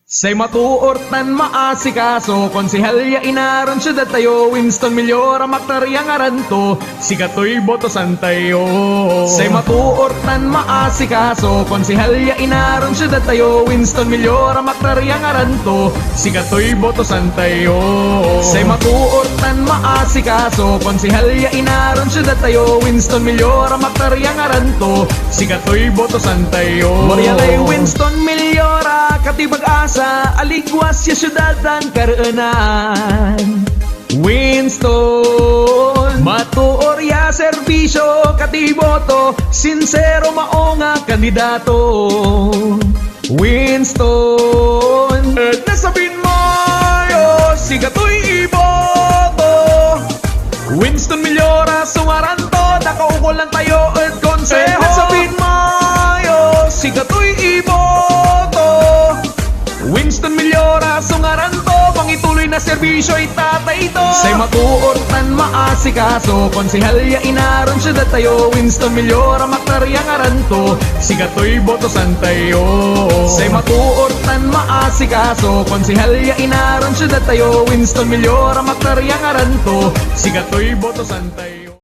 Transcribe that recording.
Say matuortan maasikaso, konsehalya inaron syudad tayo, Winston Milyora maktaryang aranto, sigatoy boto santayo. Say matuortan maasikaso, konsehalya inaron syudad tayo, Winston Milyora maktaryang aranto, sigatoy boto santayo. Say matuortan maasikaso, konsehalya inaron syudad tayo, Winston Milyora maktaryang aranto, sigatoy boto santayo. Marialay Winston Milyora katibag asa aligwas ya syudad ang karaanan. Winston matuor ya serbisyo katiboto, sincero maonga kandidato. Winston at nasabin mo yo sigatoy iboto. Winston Milyora sumaranto, nakaukol lang tayo at konseho. Nasabin mo yo sigatoy iboto. Winston Milyora sungaranto, pangituloy na serbisyo ay tatay ito. Say matuortan maasikaso, konsehalya inaron syudad tayo, Winston Milyora maktaryang aranto, sigatoy boto santayo. Say matuortan maasikaso, konsehalya inaron syudad tayo, Winston Milyora maktaryang aranto, sigatoy boto santayo.